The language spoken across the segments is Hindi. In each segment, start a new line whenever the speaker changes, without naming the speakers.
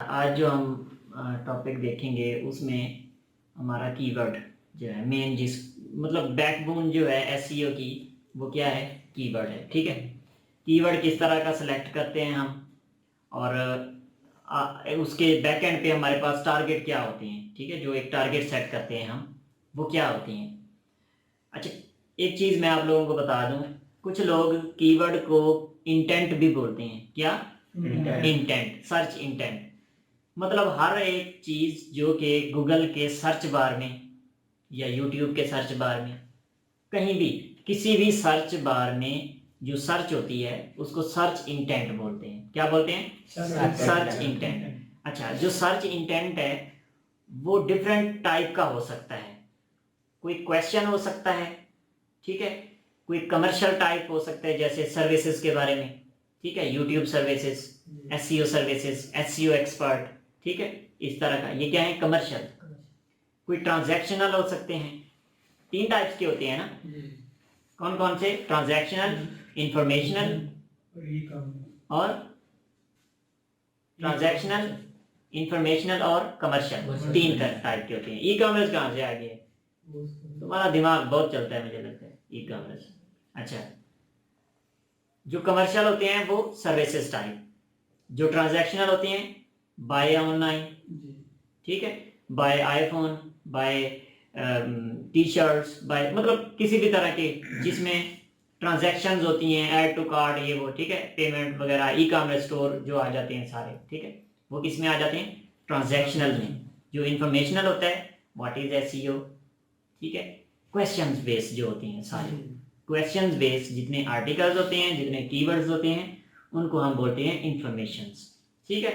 आज जो हम टॉपिक देखेंगे उसमें हमारा कीवर्ड जो है मेन, जिस मतलब बैकबोन जो है एसईओ की, वो क्या है? कीवर्ड है। ठीक है, कीवर्ड किस तरह का सिलेक्ट करते हैं हम, और उसके बैक एंड पे हमारे पास टारगेट क्या होते हैं। ठीक है, जो एक टारगेट सेट करते हैं हम, वो क्या होती हैं। अच्छा, एक चीज़ मैं आप लोगों को बता दूं, कुछ लोग कीवर्ड को इंटेंट भी बोलते हैं। क्या? Intent, search intent. मतलब हर एक चीज़ जो कि गूगल के सर्च बार में या यूट्यूब के सर्च बार में, कहीं भी किसी भी सर्च बार में जो सर्च होती है उसको सर्च इंटेंट बोलते हैं। क्या बोलते हैं? Search intent. अच्छा, जो सर्च इंटेंट है वो डिफरेंट टाइप का हो सकता है। कोई क्वेश्चन हो सकता है, ठीक है, कोई कमर्शियल टाइप हो सकता है, जैसे सर्विसेज के बारे में, ठीक है, YouTube services, SEO services, SEO expert, ठीक है, इस तरह का। ये क्या है? कमर्शियल। कोई ट्रांजैक्शनल हो सकते हैं। 3 टाइप्स के होते हैं ना? कौन कौन से? ट्रांजैक्शनल, इंफॉर्मेशनल और ट्रांजैक्शनल, इंफॉर्मेशनल और कमर्शियल। 3 टाइप के होते हैं। ई कॉमर्स कहाँ से आ गया? तुम्हारा दिमाग बहुत चलता है मुझे लगता है। E commerce. अच्छा, जो कमर्शियल होते हैं वो सर्विसेज टाइप, जो ट्रांजैक्शनल होते हैं बाय ऑनलाइन, ठीक है, buy iPhone, buy T shirts, buy मतलब किसी भी तरह के जिसमें ट्रांजैक्शंस होती हैं, ऐड टू कार्ट, ये वो, ठीक है, पेमेंट वगैरह, ई कॉमर्स स्टोर जो आ जाते हैं सारे, ठीक है, वो किस में आ जाते हैं? ट्रांजैक्शनल में। जो इंफॉर्मेशनल होता है, व्हाट इज एसईओ, ठीक है, क्वेश्चंस बेस्ड जो होती हैं सारे, क्वेश्चंस बेस्ड जितने आर्टिकल्स होते हैं, जितने कीवर्ड्स होते हैं, उनको हम बोलते हैं इंफॉर्मेशंस। ठीक है,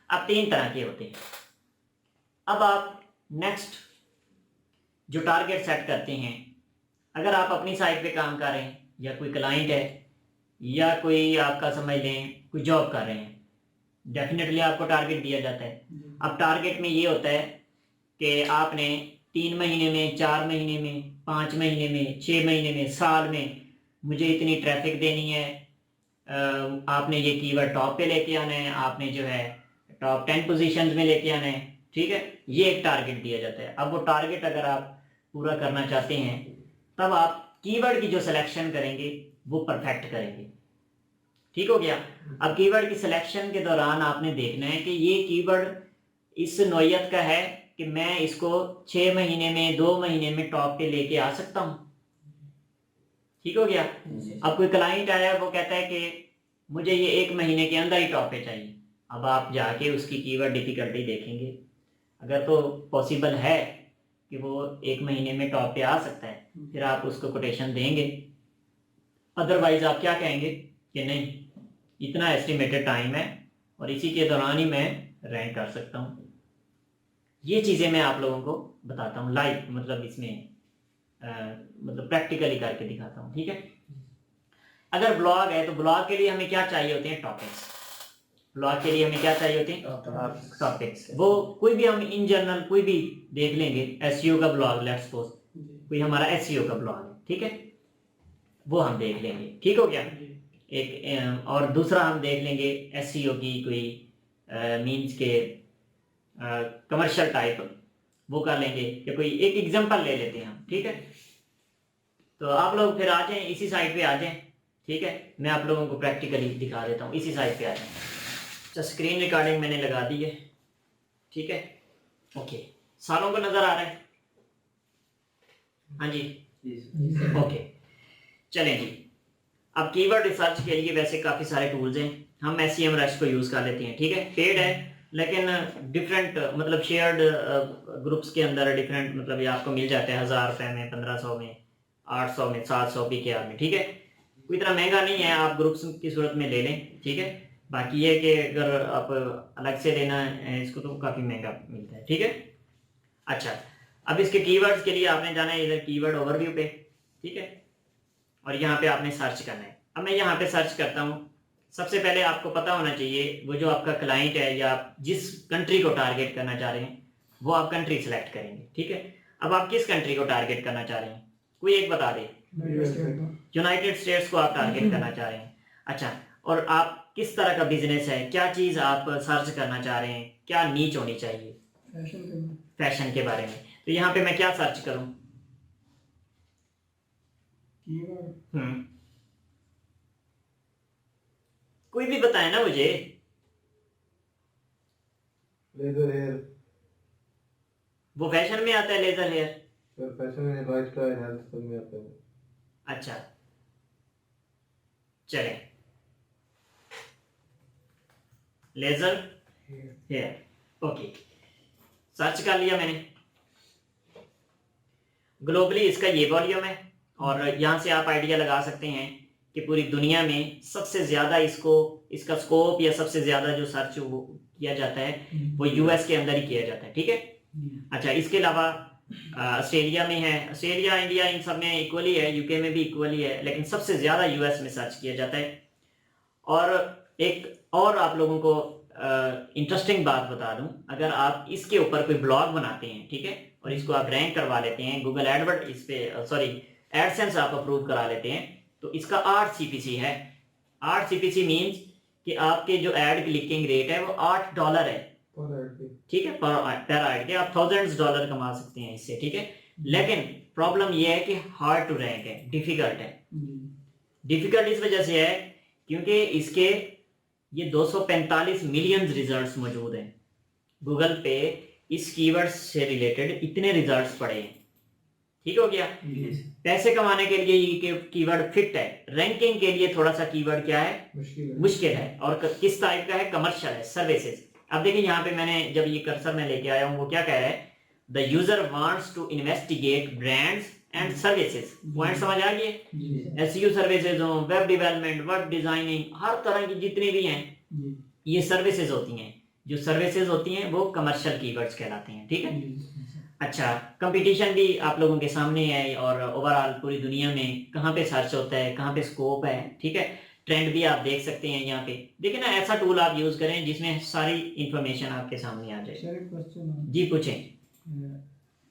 अब 3 तरह के होते हैं। अब आप नेक्स्ट जो टारगेट सेट करते हैं, अगर आप अपनी साइट पे काम कर रहे हैं, या कोई क्लाइंट है, या कोई आपका समझ लें कोई जॉब कर रहे हैं, डेफिनेटली आपको टारगेट दिया जाता है। अब टारगेट में ये होता है कि आपने 3 महीने में, 4 महीने में, 5 महीने में, 6 महीने में, साल में मुझे इतनी ट्रैफिक देनी है, आपने ये कीवर्ड टॉप पे लेके आना है, आपने जो है टॉप 10 पोजीशंस में लेके आना है। ठीक है, ये एक टारगेट दिया जाता है। अब वो टारगेट अगर आप पूरा करना चाहते हैं, तब आप कीवर्ड की जो सिलेक्शन करेंगे वो परफेक्ट करेंगे। ठीक हो गया। अब कीवर्ड की सिलेक्शन के दौरान आपने देखना है कि ये कीवर्ड इस नौयत का है कि मैं इसको 6 महीने में, 2 महीने में टॉप पे लेके आ सकता हूं। ठीक हो गया। अब कोई क्लाइंट आया, वो कहता है कि मुझे ये 1 महीने के अंदर ही टॉप पे चाहिए। अब आप जाके उसकी कीवर्ड डिफिकल्टी देखेंगे। अगर तो पॉसिबल है कि वो 1 महीने में टॉप पे आ सकता है, फिर आप उसको कोटेशन देंगे। अदरवाइज आप क्या कहेंगे कि नहीं, इतना एस्टिमेटेड टाइम है और इसी के दौरान ही मैं रैंक कर सकता हूँ। ये चीज़ें मैं आप लोगों को बताता हूँ लाइव, मतलब इसमें मतलब प्रैक्टिकली करके दिखाता हूँ। ठीक है, अगर ब्लॉग है तो ब्लॉग के लिए हमें क्या चाहिए होते हैं? टॉपिक्स। ब्लॉग के लिए हमें क्या चाहिए होते हैं? टॉपिक्स। वो कोई भी हम इन जनरल कोई भी देख लेंगे। एसईओ का ब्लॉग, लेट्स सपोज कोई हमारा एसईओ का ब्लॉग है, ठीक है, वो हम देख लेंगे। ठीक हो गया। एक और दूसरा हम देख लेंगे एसईओ की कोई मीन्स के कमर्शियल टाइप, वो कर लेंगे, या कोई एक एग्जांपल ले लेते हैं हम। ठीक है, तो आप लोग फिर आ जाएं, इसी साइड पे आ जाएं। ठीक है, मैं आप लोगों को प्रैक्टिकली दिखा देता हूँ। इसी साइड पे आ जाएं। अच्छा, स्क्रीन रिकॉर्डिंग मैंने लगा दी है। ठीक है, ओके, सारों को नजर आ रहा है? हाँ जी, ओके, चलें जी। अब कीवर्ड रिसर्च के लिए वैसे काफ़ी सारे टूल्स हैं। हम एसईएम रश को यूज़ कर लेते हैं। ठीक है, पेड है, लेकिन डिफरेंट मतलब शेयर्ड ग्रुप्स के अंदर डिफरेंट, मतलब ये आपको मिल जाता है 1000 रुपये में, 1500 में, 800 में, 700 PKR में। ठीक है, कोई इतना महंगा नहीं है, आप ग्रुप्स की सूरत में ले लें। ठीक है, बाकी ये कि अगर आप अलग से लेना है इसको तो काफ़ी महंगा मिलता है। ठीक है, अच्छा, अब इसके कीवर्ड्स के लिए आपने जाना है इधर कीवर्ड ओवरव्यू पे। ठीक है, और यहाँ पे आपने सर्च करना है। अब मैं यहाँ पे सर्च करता हूँ। सबसे पहले आपको पता होना चाहिए वो जो आपका क्लाइंट है या आप जिस कंट्री को टारगेट करना चाह रहे हैं, वो आप कंट्री सेलेक्ट करेंगे। ठीक है, अब आप किस कंट्री को टारगेट करना चाह रहे हैं? कोई एक बता दे। यूनाइटेड स्टेट्स को आप टारगेट करना चाह रहे हैं। अच्छा, और आप किस तरह का बिजनेस है, क्या चीज आप सर्च करना चाह रहे हैं, क्या नीच होनी चाहिए फैशन के बारे में। तो यहाँ पे मैं क्या सर्च करूं? कोई भी बताए ना मुझे।
लेजर हेयर,
वो फैशन में आता है लेजर हेयर?
फिर फैशन में, लाइफस्टाइल, हेल्थ सब में आता है।
अच्छा चले, लेजर हेयर, ओके, सर्च कर लिया मैंने। ग्लोबली इसका ये वॉल्यूम है, और यहाँ से आप आइडिया लगा सकते हैं कि पूरी दुनिया में सबसे ज्यादा इसका स्कोप या सबसे ज्यादा जो सर्च किया जाता है वो यूएस के अंदर ही किया जाता है, ठीक है। अच्छा, इसके अलावा ऑस्ट्रेलिया में है, ऑस्ट्रेलिया इंडिया इन सब में इक्वली है, यूके में भी इक्वली है, लेकिन सबसे ज्यादा यूएस में सर्च किया जाता है। और एक और आप लोगों को इंटरेस्टिंग बात बता दूं, अगर आप इसके ऊपर कोई ब्लॉग बनाते हैं, ठीक है, और इसको आप रैंक करवा लेते हैं गूगल एडवर्ड, इस पे एडसेंस आप अप्रूव करा लेते हैं, तो इसका 8 सीपीसी है। 8 सीपीसी मींस कि आपके जो एड क्लिकिंग रेट है वो $8 है, ठीक है, पर एड के आप $1000 कमा सकते हैं इससे, ठीक है। लेकिन प्रॉब्लम ये है कि हार्ड टू रैंक है, डिफिकल्ट है। डिफिकल्ट इस वजह से है क्योंकि इसके ये 245 मिलियन रिजल्ट्स मौजूद हैं गूगल पे, इस कीवर्ड से रिलेटेड इतने रिजल्ट्स पड़े हैं, ठीक हो गया। पैसे कमाने के लिए ये कीवर्ड फिट है, रैंकिंग के लिए थोड़ा सा कीवर्ड क्या है, मुश्किल है। और किस टाइप का है, कमर्शियल है, सर्विसेज। अब देखिए यहाँ पे मैंने जब ये कर्सर में लेके आया हूँ, वो क्या कह रहा है, the user wants to investigate brands and services. Point समझ आ गए? एसईओ सर्विसेज हो, वेब डेवलपमेंट, वेब डिजाइनिंग, हर तरह की जितनी भी हैं ये सर्विसेज होती हैं। जो सर्विसेज होती हैं वो कमर्शियल कीवर्ड्स कहलाते हैं, ठीक है। अच्छा, कंपटीशन भी आप लोगों के सामने है, और ओवरऑल पूरी दुनिया में कहाँ पे सर्च होता है, कहाँ पे स्कोप है, ठीक है। ट्रेंड भी आप देख सकते हैं यहाँ पे, देखिए ना, ऐसा टूल आप यूज करें जिसमें सारी इंफॉर्मेशन आपके सामने आ जाए। जी पूछें।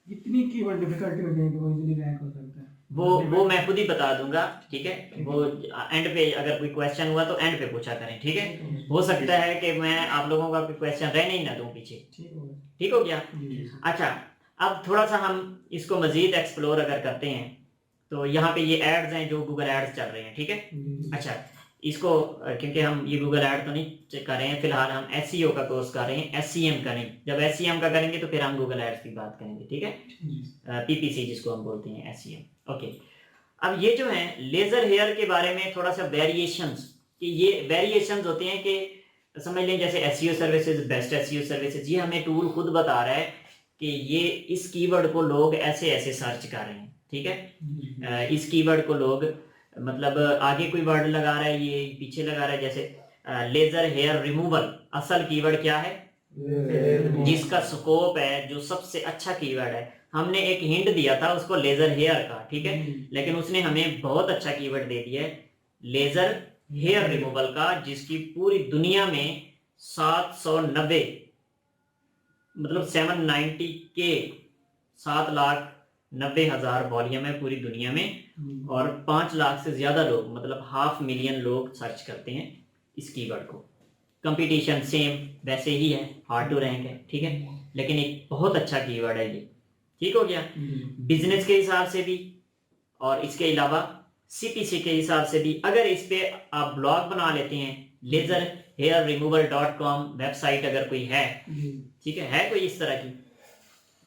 कितनी कीवर्ड डिफिकल्टी होती है कि वो इजीली रैंक हो सकता है?
वो मैं खुद ही बता दूंगा, ठीक है। वो एंड पे अगर कोई क्वेश्चन हुआ तो एंड पे पूछा करें, ठीक है। हो सकता है कि मैं आप लोगों का कोई क्वेश्चन रहने ही ना दूं पीछे, ठीक हो गया। अच्छा, अब थोड़ा सा हम इसको मजीद एक्सप्लोर अगर करते हैं, तो यहाँ पे ये एड्स हैं जो गूगल एड्स चल रहे हैं, ठीक है। अच्छा, इसको क्योंकि हम ये गूगल ऐड तो नहीं कर रहे हैं फिलहाल, हम एसईओ का कोर्स कर रहे हैं, एससीएम का नहीं। जब एससीएम का करेंगे तो फिर हम गूगल एड्स की बात करेंगे, ठीक है, पीपीसी जिसको हम बोलते हैं, एससीएम, ओके। अब ये जो है लेजर हेयर के बारे में थोड़ा सा वेरिएशंस, कि ये वेरिएशंस होते हैं कि समझ लें जैसे SEO services, best SEO services, ये हमें टूल खुद बता रहा है कि ये इस कीवर्ड को लोग ऐसे ऐसे सर्च कर रहे हैं, ठीक है। इस कीवर्ड को लोग मतलब आगे कोई वर्ड लगा रहा है, ये पीछे लगा रहा है, जैसे लेजर हेयर रिमूवल, असल कीवर्ड क्या है, जिसका स्कोप है, जो सबसे अच्छा कीवर्ड है। हमने एक हिंट दिया था उसको लेजर हेयर का, ठीक है, लेकिन उसने हमें बहुत अच्छा कीवर्ड दे दिया है लेजर हेयर रिमूवल का, जिसकी पूरी दुनिया में 790 मतलब 790 के 7,90,000 वॉल्यूम है पूरी दुनिया में, और 5 लाख से ज्यादा लोग मतलब 500,000 लोग सर्च करते हैं इस कीवर्ड को। कंपटीशन सेम वैसे ही है, हार्ड टू रैंक है, ठीक है, लेकिन एक बहुत अच्छा कीवर्ड है ये, ठीक हो गया। बिजनेस के हिसाब से भी और इसके अलावा सीपीसी के हिसाब से भी, अगर इस पे आप ब्लॉग बना लेते हैं, laserhairremoval.com वेबसाइट अगर कोई है, ठीक है कोई इस तरह की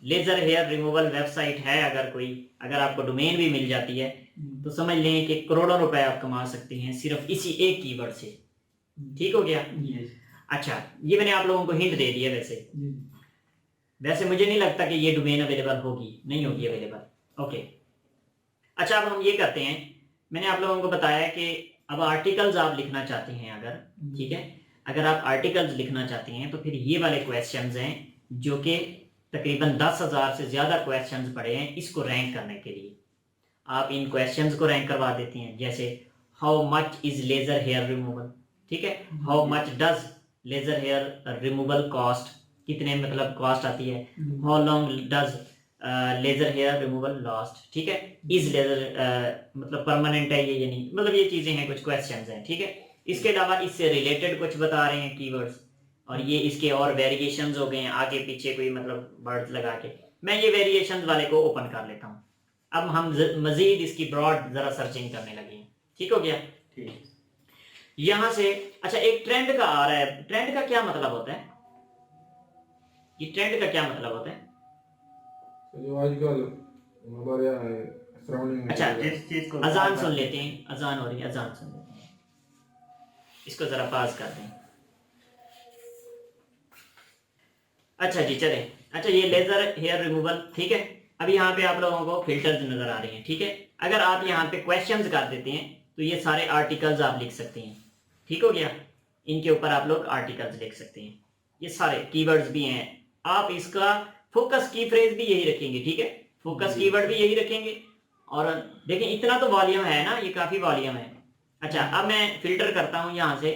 लेजर हेयर रिमूवल वेबसाइट है, अगर कोई, अगर आपको डोमेन भी मिल जाती है तो समझ लें कि करोड़ों रुपए आप कमा सकते हैं सिर्फ इसी एक कीवर्ड से, ठीक हो गया। अच्छा, ये मैंने आप लोगों को हिंट दे दिया। वैसे मुझे नहीं लगता कि ये डोमेन अवेलेबल होगी, नहीं होगी अवेलेबल, ओके। अच्छा, अब हम ये करते हैं, मैंने आप लोगों को बताया कि अब आर्टिकल्स आप लिखना चाहते हैं अगर, ठीक है, अगर आप आर्टिकल्स लिखना चाहते हैं तो फिर ये वाले क्वेश्चंस हैं जो कि तकरीबन 10,000 से ज्यादा क्वेश्चंस पड़े हैं इसको रैंक करने के लिए। आप इन क्वेश्चंस को रैंक करवा देते हैं, जैसे how much is laser hair removal, ठीक है, how much does laser hair removal cost, कितने मतलब कॉस्ट आती है, how long does laser hair removal last, ठीक है, इज लेजर मतलब परमानेंट है ये या नहीं, मतलब ये चीजें हैं, कुछ क्वेश्चंस हैं, ठीक है। इसके अलावा इससे रिलेटेड कुछ बता रहे हैं कीवर्ड्स, और ये इसके और वेरिएशंस हो गए हैं, आगे पीछे कोई मतलब वर्ड्स लगा के। मैं ये वेरिएशंस वाले को ओपन कर लेता हूँ। अब हम मजीद इसकी ब्रॉड जरा सर्चिंग करने लगे हैं। ठीक हो गया?
ठीक।
यहां से अच्छा एक ट्रेंड का आ रहा है। ट्रेंड का क्या मतलब होता है? ये ट्रेंड का क्या मतलब होता है?
तो जो आजकल हमारे यहाँ सराउंडिंग में
अच्छा,
इस चीज को
अजान सुन लेते हैं। अजान हो रही है, अजान सुन लेते हैं। इसको जरा पास कर दें। अच्छा जी, चले। अच्छा, ये लेजर हेयर रिमूवल, ठीक है। अब यहाँ पे आप लोगों को फिल्टर्स नजर आ रहे हैं, ठीक है। अगर आप यहाँ पे क्वेश्चंस कर देते हैं तो ये सारे आर्टिकल्स आप लिख सकते हैं। ठीक हो गया? इनके ऊपर आप लोग आर्टिकल्स लिख सकते हैं। ये सारे कीवर्ड्स भी हैं। आप इसका फोकस की फ्रेज भी यही रखेंगे, ठीक है। फोकस कीवर्ड भी यही रखेंगे। और देखें, इतना तो वॉल्यूम है ना, ये काफी वॉल्यूम है। अच्छा, अब मैं फिल्टर करता हूं यहाँ से।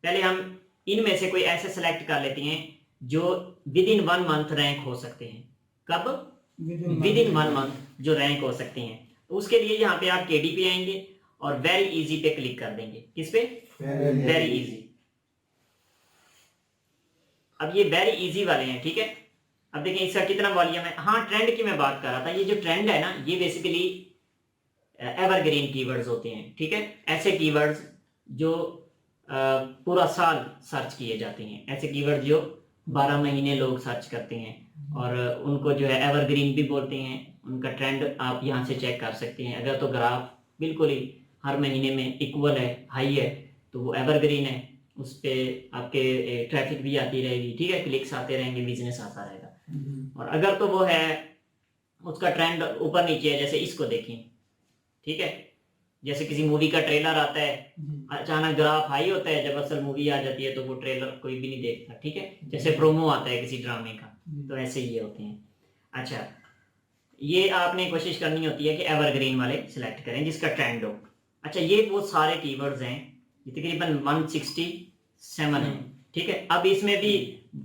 पहले हम इनमें से कोई ऐसे सेलेक्ट कर लेते हैं जो विद इन 1 मंथ रैंक हो सकते हैं। कब? विद इन 1 मंथ जो रैंक हो सकते हैं। तो उसके लिए यहाँ पे आप केडी पे आएंगे और वेरी इजी पे क्लिक कर देंगे। किस पे? Very easy. अब ये वेरी इजी वाले हैं, ठीक है। अब देखें इसका कितना वॉल्यूम है। हाँ, ट्रेंड की मैं बात कर रहा था। ये जो ट्रेंड है ना, ये बेसिकली एवरग्रीन कीवर्ड्स होते हैं, ठीक है। ऐसे कीवर्ड्स जो पूरा साल सर्च किए जाते हैं, ऐसे कीवर्ड जो 12 महीने लोग सर्च करते हैं, और उनको जो है एवरग्रीन भी बोलते हैं। उनका ट्रेंड आप यहाँ से चेक कर सकते हैं। अगर तो ग्राफ बिल्कुल ही हर महीने में इक्वल है, हाई है, तो वो एवरग्रीन है। उस पर आपके ट्रैफिक भी आती रहेगी, ठीक है, क्लिक्स आते रहेंगे, बिजनेस आता रहेगा। और अगर तो वो है उसका ट्रेंड ऊपर नीचे है, जैसे इसको देखें, ठीक है। जैसे किसी मूवी का ट्रेलर आता है, अचानक ग्राफ हाई होता है, जब असल मूवी आ जाती है तो वो ट्रेलर कोई भी नहीं देखता, ठीक है। जैसे प्रोमो आता है किसी ड्रामे का, तो ऐसे ये होते हैं। अच्छा, ये आपने कोशिश करनी होती है कि एवरग्रीन वाले सिलेक्ट करें जिसका ट्रेंड हो। अच्छा, ये वो सारे कीवर्ड्स हैं, ये तकरीबन 167 है, ठीक है। अब इसमें भी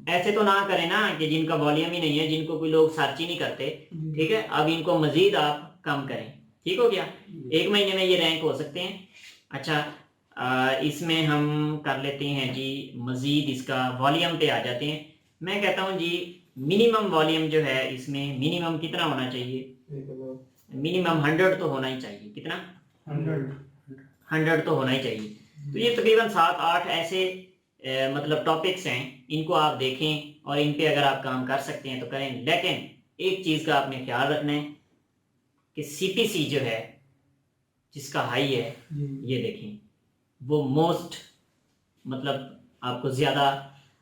ऐसे तो ना करें ना कि जिनका वॉल्यूम ही नहीं है, जिनको कोई लोग सर्च ही नहीं करते, ठीक है। अब इनको मजीद आप कम करें। ठीक हो गया? 1 महीने में ये रैंक हो सकते हैं। अच्छा, इसमें हम कर लेते हैं जी मजीद, इसका वॉल्यूम पे आ जाते हैं। मैं कहता हूं जी मिनिमम वॉल्यूम जो है इसमें मिनिमम कितना होना चाहिए? मिनिमम 100 तो होना ही चाहिए। कितना? 100 तो होना ही चाहिए। तो ये तकरीबन 7-8 ऐसे मतलब टॉपिक्स हैं, इनको आप देखें और इन पे अगर आप काम कर सकते हैं तो करें। लेकिन एक चीज का आपने ख्याल रखना है कि सीपीसी जो है जिसका हाई है, ये देखें, वो मोस्ट मतलब आपको ज्यादा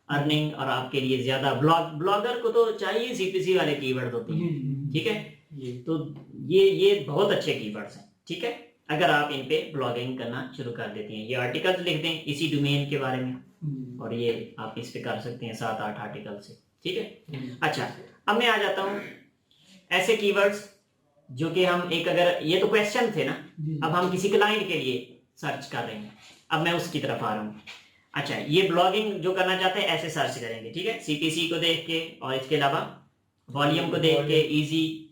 अर्निंग और आपके लिए ज्यादा ब्लॉगर को तो चाहिए सीपीसी वाले कीवर्ड होते हैं, ठीक है। तो ये बहुत अच्छे कीवर्ड्स हैं, ठीक है। अगर आप इन पे ब्लॉगिंग करना शुरू कर देते हैं, ये आर्टिकल्स लिख दें इसी डोमेन के बारे में, और ये आप इस पे कर सकते हैं 7-8 आर्टिकल से, ठीक है। अच्छा, अब मैं आ जाता हूँ ऐसे कीवर्ड्स जो कि हम एक, अगर ये तो क्वेश्चन थे ना, अब हम किसी क्लाइंट के लिए सर्च कर रहे हैं, अब मैं उसकी तरफ आ रहा हूँ। अच्छा, ये ब्लॉगिंग जो करना चाहते हैं ऐसे सर्च करेंगे, ठीक है, सीपीसी को देख के, और इसके अलावा वॉल्यूम को देख के,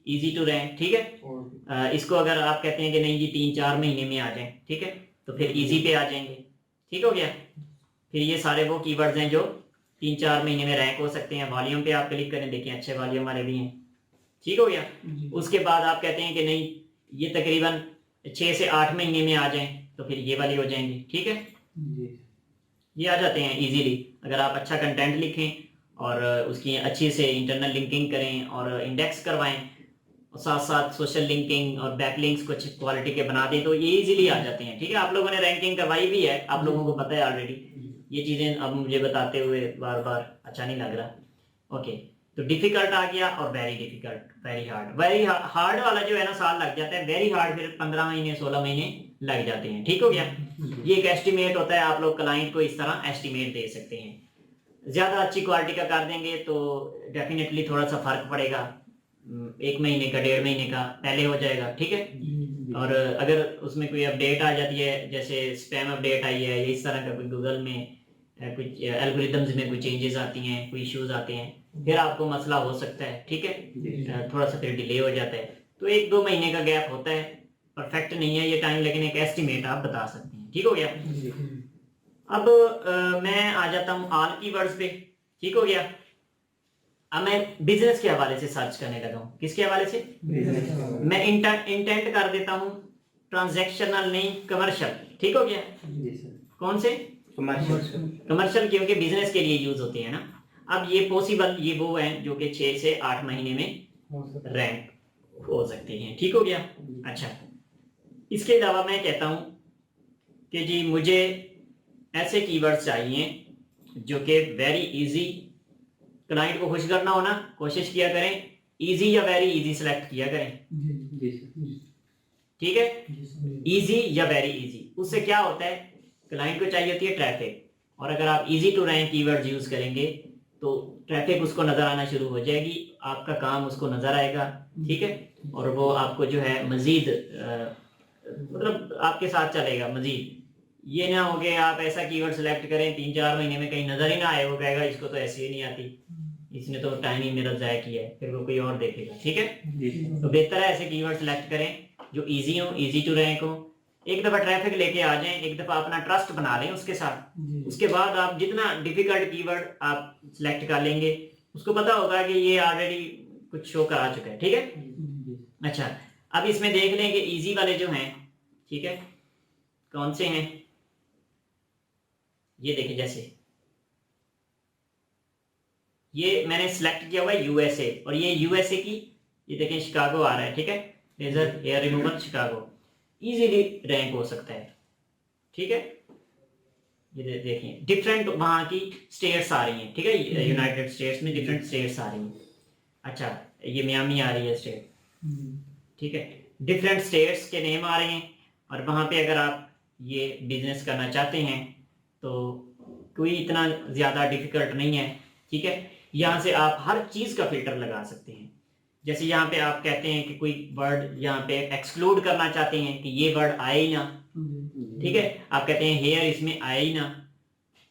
इजी टू रैंक, ठीक है। इसको अगर आप कहते हैं कि नहीं जी 3-4 महीने में आ जाए, ठीक है, तो फिर इजी पे आ जाएंगे। ठीक हो गया? फिर ये सारे वो कीवर्ड्स हैं जो 3-4 महीने में रैंक हो सकते हैं। वॉल्यूम पे आप क्लिक करें, देखिए अच्छे वॉल्यूम वाले भी हैं। ठीक हो गया? उसके बाद आप कहते हैं कि नहीं ये तकरीबन 6 से 8 महीने में आ जाएं, तो फिर ये वाली हो जाएंगी, ठीक है। ये आ जाते हैं इजीली अगर आप अच्छा कंटेंट लिखें और उसकी अच्छी से इंटरनल लिंकिंग करें और इंडेक्स करवाएं, और साथ साथ सोशल लिंकिंग और बैकलिंक्स को अच्छी क्वालिटी के बना दें, तो ये इजीली आ जाते हैं। ठीक है, आप लोगों ने रैंकिंग करवाई भी है, आप लोगों को पता है ऑलरेडी। ये चीज़ें अब मुझे बताते हुए बार बार अच्छा नहीं लग रहा। ओके, तो डिफिकल्ट आ गया और very difficult, very hard. Very hard वाला जो है ना साल लग जाता है, वेरी हार्ड फिर 15 महीने 16 महीने लग जाते हैं। ठीक हो गया? ये एक एस्टिमेट होता है, आप लोग क्लाइंट को इस तरह एस्टिमेट दे सकते हैं। ज्यादा अच्छी क्वालिटी का कर देंगे तो डेफिनेटली थोड़ा सा फर्क पड़ेगा, 1 महीने का 1.5 महीने का पहले हो जाएगा। ठीक है, और अगर उसमें कोई अपडेट आ जाती है, जैसे स्पैम अपडेट आई है या इस तरह का कोई गूगल में कुछ एल्गोरिथम्स में कोई चेंजेस आती हैं, कोई इश्यूज आते हैं, फिर आपको मसला हो सकता है। ठीक है, थोड़ा सा फिर डिले हो जाता है, तो 1-2 महीने का गैप होता है। परफेक्ट नहीं है ये टाइम, लेकिन एक एस्टिमेट आप बता सकते हैं। ठीक हो गया? अब मैं आ जाता हूं ऑल कीवर्ड्स पे, ठीक हो गया। अब मैं बिजनेस के हवाले से सर्च करने लगा हूं। किसके हवाले से? मैं इंटेंट कर देता हूं ट्रांजैक्शनल नहीं कमर्शियल, ठीक हो गया। कौन से? कमर्शियल, क्योंकि बिजनेस के लिए यूज होते हैं ना। अब ये पॉसिबल, ये वो है जो कि 6 से 8 महीने में रैंक हो सकते हैं, ठीक हो गया। अच्छा, इसके अलावा मैं कहता हूं कि जी मुझे ऐसे कीवर्ड्स चाहिए जो कि वेरी इजी, क्लाइंट को खुश करना हो ना, कोशिश किया करें इजी या वेरी इजी सेलेक्ट किया करें, ठीक है। इजी या वेरी इजी, उससे क्या होता है, क्लाइंट को चाहिए होती है ट्रैफिक, और अगर आप easy to rank keyword use करेंगे तो ट्रैफिक उसको नजर आना शुरू हो जाएगी, आपका काम उसको नजर आएगा, ठीक है, और वो आपको जो है मजीद मतलब आपके साथ चलेगा मजीद। ये ना हो कि आप ऐसा कीवर्ड सेलेक्ट करें 3-4 महीने में कहीं नजर ही ना आए, वो कहेगा इसको तो ऐसी ही नहीं आती, इसने तो टाइम ही मेरा ज़ाया किया है, फिर वो कोई और देखेगा, ठीक है। तो बेहतर है ऐसे कीवर्ड सेलेक्ट करें जो इजी हो, इजी टू रैंक हो। एक दफा ट्रैफिक लेके आ जाएं, एक दफा अपना ट्रस्ट बना लें उसके साथ, उसके बाद आप जितना डिफिकल्ट कीवर्ड आप सिलेक्ट कर लेंगे, उसको पता होगा कि ये ऑलरेडी कुछ शो करा चुका है, ठीक है। अच्छा, अब इसमें देख लें कि इजी वाले जो हैं, ठीक है, कौन से हैं। ये देखें, जैसे ये मैंने सिलेक्ट किया हुआ है यूएसए, और ये यूएसए की, ये देखें शिकागो आ रहा है, ठीक है, laser hair removal Chicago, easily rank हो सकता है, ठीक है। ये देखें डिफरेंट वहां की स्टेट्स आ रही हैं, ठीक है, यूनाइटेड स्टेट्स में डिफरेंट स्टेट्स आ रही हैं। अच्छा, ये मियामी आ रही है स्टेट, ठीक है, डिफरेंट स्टेट्स के नेम आ रहे हैं, और वहां पे अगर आप ये बिजनेस करना चाहते हैं तो कोई इतना ज़्यादा डिफिकल्ट नहीं है, ठीक है। यहाँ से आप हर चीज़ का फिल्टर लगा सकते हैं। जैसे यहाँ पे आप कहते हैं कि कोई वर्ड यहाँ पे एक्सक्लूड करना चाहते हैं कि ये वर्ड आए ही ना, ठीक है, आप कहते हैं हेयर इसमें आए ही ना,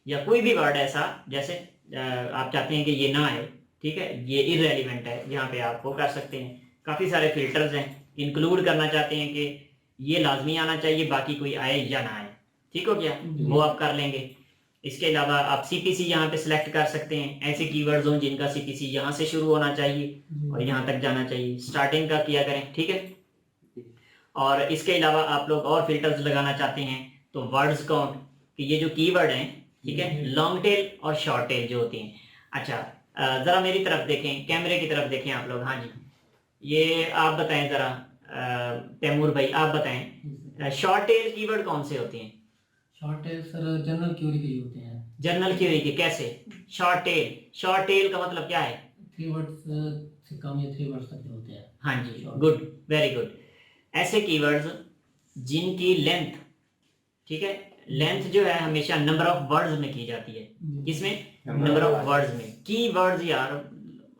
या कोई भी वर्ड ऐसा जैसे आप चाहते हैं कि ये ना आए, ठीक है, ये इररेलेवेंट है, यहाँ पे आप वो कर सकते हैं। काफ़ी सारे फिल्टर्स हैं। इंक्लूड करना चाहते हैं कि ये लाजमी आना चाहिए, बाकी कोई आए या ना आए, ठीक हो गया, वो आप कर लेंगे। इसके अलावा आप सीपीसी यहाँ पे सिलेक्ट कर सकते हैं, ऐसे कीवर्ड्स हों जिनका सीपीसी यहाँ से शुरू होना चाहिए और यहाँ तक जाना चाहिए, स्टार्टिंग का किया करें, ठीक है। और इसके अलावा आप लोग और फिल्टर्स लगाना चाहते हैं तो वर्ड्स काउंट, कि ये जो कीवर्ड हैं, ठीक है, लॉन्ग टेल और शॉर्ट टेल जो होती हैं। अच्छा, जरा मेरी तरफ देखें, कैमरे की तरफ देखें आप लोग, हाँ जी, ये आप बताएं जरा, तैमूर भाई आप बताएं, शॉर्ट टेल कीवर्ड कौन से होते हैं?
Short tail sir general query के होते हैं।
जनरल क्वेरी के कैसे? शॉर्ट टेल का मतलब क्या है?
3 वर्ड्स से कम या 3 वर्ड्स तक के होते हैं।
हाँ जी, गुड, वेरी गुड। ऐसे कीवर्ड्स जिनकी लेंथ, ठीक है, लेंथ जो है हमेशा नंबर ऑफ वर्ड्स में की जाती है। किसमें? नंबर ऑफ वर्ड्स में। की वर्ड्स यार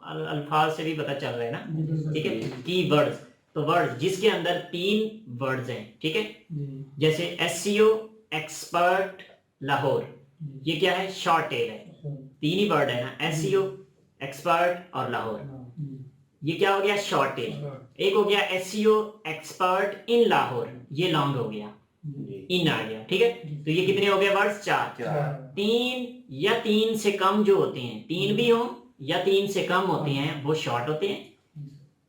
अल्फाज से भी पता चल रहा है ना, ठीक है, की वर्ड्स, तो वर्ड्स जिसके अंदर 3 वर्ड्स हैं, ठीक है, जैसे एसईओ एक्सपर्ट लाहौर, ये क्या है? शॉर्ट टेल है, 3 ही वर्ड है ना, एसईओ एक्सपर्ट और लाहौर, ये क्या हो गया? Short tail. एक हो गया एसईओ एक्सपर्ट इन लाहौर, ये लॉन्ग हो गया, इन आ गया, ठीक है। तो ये कितने हो गए वर्ड्स? 4। 3 या 3 से कम जो होते हैं, 3 भी हो या 3 से कम होते हैं, वो शॉर्ट होते हैं।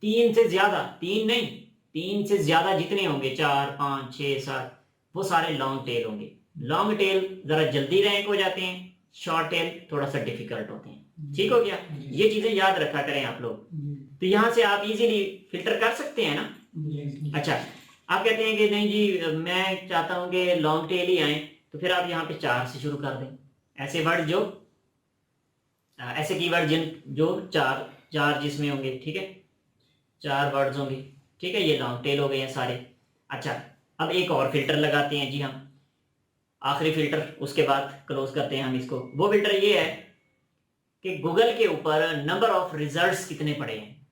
3 से ज्यादा, 3 नहीं, 3 से ज्यादा जितने होंगे, 4, 5, 6, 7, वो सारे लॉन्ग टेल होंगे। लॉन्ग टेल जरा जल्दी रैंक हो जाते हैं, शॉर्ट टेल थोड़ा सा डिफिकल्ट होते हैं, ठीक हो गया। ये चीजें याद रखा करें आप लोग। तो यहाँ से आप इजीली फिल्टर कर सकते हैं ना। अच्छा, आप कहते हैं कि नहीं जी मैं चाहता हूं कि लॉन्ग टेल ही आए, तो फिर आप यहाँ पे 4 से शुरू कर दें। ऐसे वर्ड जो ऐसे कीवर्ड जो 4 जिसमें होंगे, ठीक है, 4 वर्ड्स होंगे, ठीक है, ये लॉन्ग टेल हो गए हैं सारे। अच्छा, अब एक और फिल्टर लगाते हैं जी हम, आखिरी फिल्टर, उसके बाद क्लोज करते हैं हम इसको। वो फिल्टर ये है कि गूगल के ऊपर नंबर ऑफ रिजल्ट्स कितने पड़े हैं,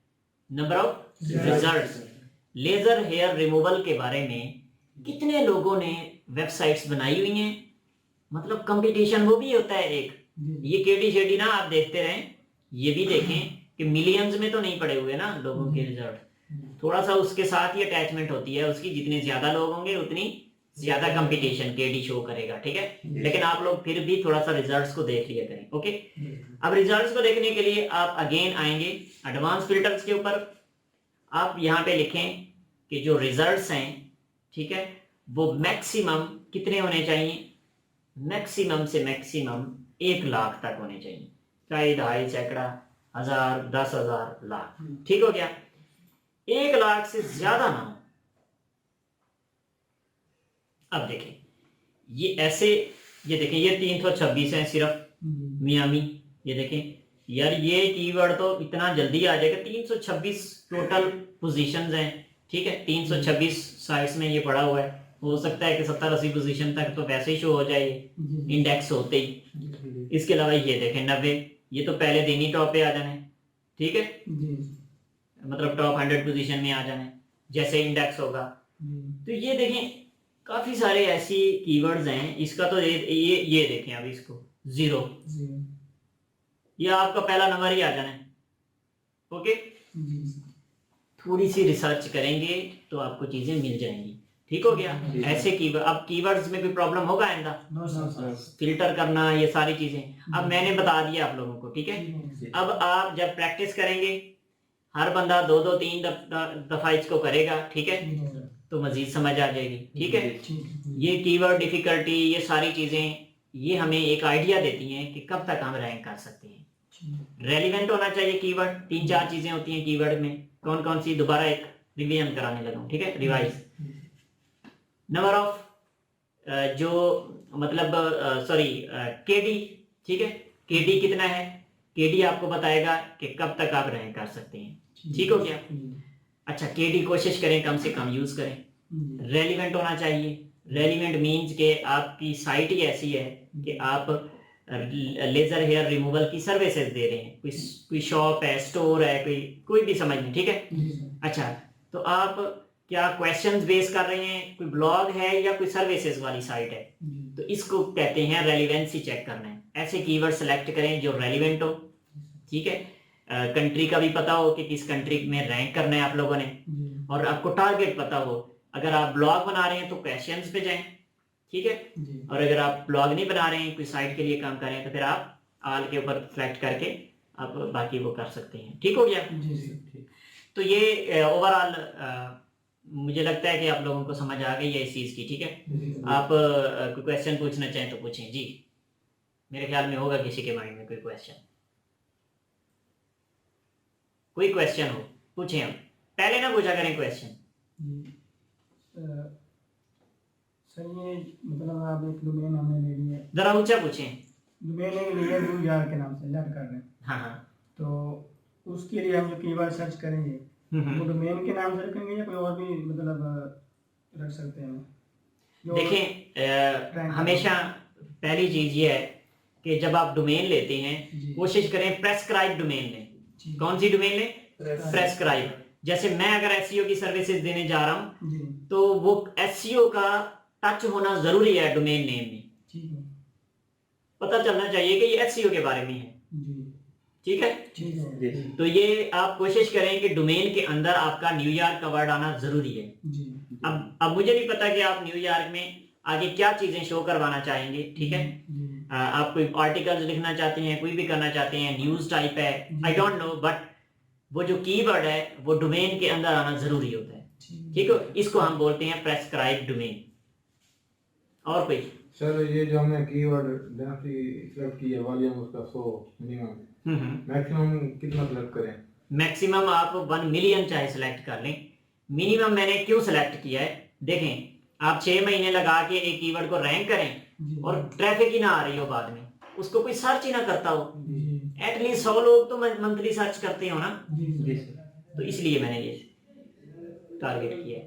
number of results. Laser hair removal के बारे में कितने लोगों ने वेबसाइट्स बनाई हुई हैं, मतलब कंपटीशन वो भी होता है एक। ये केडी शेडी ना आप देखते रहें, ये भी देखें कि मिलियंस में तो नहीं पड़े हुए ना लोगों के रिजल्ट, थोड़ा सा उसके साथ ही अटैचमेंट होती है उसकी, जितने ज्यादा लोग होंगे उतनी ज्यादा कंपटीशन केडी शो करेगा, ठीक है। लेकिन आप लोग फिर भी थोड़ा सा रिजल्ट्स को देख लिया करें, ओके। अब रिजल्ट्स को देखने के लिए आप अगेन आएंगे एडवांस फिल्टर्स के ऊपर। आप यहाँ पे लिखें कि जो रिजल्ट्स हैं, ठीक है, वो मैक्सिमम कितने होने चाहिए, मैक्सिमम से मैक्सिमम 1 लाख तक होने चाहिए, चाहे 2.5 सैकड़ा, 1000, 10,000, लाख, ठीक हो गया। 1 लाख से ज्यादा ना हो। अब देखें ये ऐसे, ये देखें ये 326 है सिर्फ मियामी, ये देखें यार ये कीवर्ड तो इतना जल्दी आ जाएगा। 326 टोटल पोजीशंस हैं, ठीक है, 326 साइट्स में ये पड़ा हुआ है। हो सकता है कि 70-80 पोजीशन तक तो वैसे ही शो हो जाए इंडेक्स होते ही। इसके अलावा ये देखें 90, ये तो पहले दिन ही टॉप पे आ जाना है, ठीक है, मतलब टॉप 100 पोजीशन में आ जाना है जैसे इंडेक्स होगा। तो ये देखें काफी सारे ऐसी कीवर्ड्स हैं। इसका तो ये देखें अब इसको 0, ये आपका पहला नंबर ही आ जाना है, ओके। थोड़ी सी रिसर्च करेंगे तो आपको चीजें मिल जाएंगी, ठीक हो गया। ऐसे कीवर्ड, अब कीवर्ड्स में कोई प्रॉब्लम होगा आइंदा, फिल्टर करना, ये सारी चीजें अब मैंने बता दिया आप लोगों को, ठीक है। अब आप जब प्रैक्टिस करेंगे, हर बंदा 2-3 दफा इसको करेगा, ठीक है, तो मजीद समझ आ जाएगी, ठीक है। ये कीवर्ड डिफिकल्टी, ये सारी चीजें ये हमें एक आइडिया देती हैं कि कब तक हम रैंक कर सकते हैं। रेलिवेंट होना चाहिए कीवर्ड, 3-4 चीजें होती हैं कीवर्ड में, कौन कौन सी, दोबारा एक रिवीजन कराने लगा, ठीक है, रिवाइज। नंबर ऑफ जो मतलब सॉरी केडी, ठीक है, केडी कितना है, केडी आपको बताएगा कि कब तक आप रैंक कर सकते हैं, ठीक हो गया। अच्छा, केडी कोशिश करें कम से कम यूज करें। रेलिवेंट होना चाहिए, रेलिवेंट मींस कि आपकी साइट ही ऐसी है कि आप लेजर हेयर रिमूवल की सर्विसेज दे रहे हैं, कोई शॉप है, स्टोर है, कोई भी समझ नहीं, ठीक है। अच्छा, तो आप क्या क्वेश्चंस बेस कर रहे हैं, कोई ब्लॉग है या कोई सर्विसेज वाली साइट है, तो इसको कहते हैं रेलिवेंसी चेक करना है। ऐसे कीवर्ड सेलेक्ट करें जो रेलिवेंट हो, ठीक है। कंट्री का भी पता हो कि किस कंट्री में रैंक करना है आप लोगों ने, और आपको टारगेट पता हो। अगर आप ब्लॉग बना रहे हैं तो क्वेश्चंस पे जाएं, ठीक है, और अगर आप ब्लॉग नहीं बना रहे हैं, कोई साइट के लिए काम कर रहे हैं, तो फिर आप ऑल के ऊपर सेलेक्ट करके आप बाकी वो कर सकते हैं, ठीक हो गया। तो ये ओवरऑल मुझे लगता है कि आप लोगों को समझ आ गई है इस चीज की, ठीक है। आप कोई क्वेश्चन पूछना चाहें तो पूछें जी, मेरे ख्याल में होगा किसी के माइंड में कोई क्वेश्चन, कोई क्वेश्चन हो पूछें। हम पहले ना पूछा करें क्वेश्चन।
सर ये मतलब आप एक डोमेन हमने ले लिया,
जरा ऊंचा पूछें।
डोमेन एक लिया न्यूयॉर्क के नाम से लर्न कर रहे हैं,
हाँ,
तो उसके लिए हम जो कीवर्ड सर्च करेंगे वो डोमेन के नाम से रखेंगे या कोई और भी मतलब रख सकते हैं?
देखें हमेशा पहली चीज ये है कि जब आप डोमेन लेते हैं कोशिश करें प्रेस्क्राइब डोमेन लें। कौन सी डोमेन लें? प्रेस्क्राइब। जैसे मैं अगर एसईओ की सर्विसेज देने जा रहा हूं तो वो एसईओ का टच होना जरूरी है डोमेन नेम में, पता चलना चाहिए कि ये एसईओ के बारे में है, ठीक है। तो ये आप कोशिश करें कि डोमेन के अंदर आपका न्यूयॉर्क का वर्ड आना जरूरी है। अब मुझे नहीं पता कि आप न्यूयॉर्क में आगे क्या चीजें शो करवाना चाहेंगे, ठीक है। आप कोई आर्टिकल्स लिखना चाहते हैं, कोई भी करना चाहते हैं, न्यूज टाइप है, आई डोंट नो, बट वो जो कीवर्ड है वो डोमेन के अंदर आना जरूरी होता है, ठीक है। इसको हम बोलते हैं प्रेस्क्राइब डोमेन। और कोई
सर ये जो हमने कीवर्ड डेंसिटी सिलेक्ट किया, वॉल्यूम उसका 100 मिनिमम, मैक्सिमम कितना सिलेक्ट करें?
मैक्सिमम आप 1 मिलियन चाहे सिलेक्ट कर लें। मिनिमम मैंने क्यों सिलेक्ट किया है, देखें आप 6 महीने लगा के एक कीवर्ड को रैंक करें और ट्रैफिक ही ना आ रही हो, बाद में उसको कोई सर्च ही ना करता हो। एटलीस्ट 100 लोग तो मंथली सर्च करते हो ना, तो इसलिए मैंने ये टारगेट किया।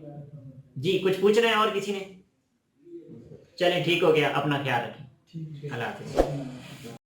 जी कुछ पूछना है और किसी ने? चलें ठीक हो गया, अपना ख्याल रखें, अल्लाह हाफिज़।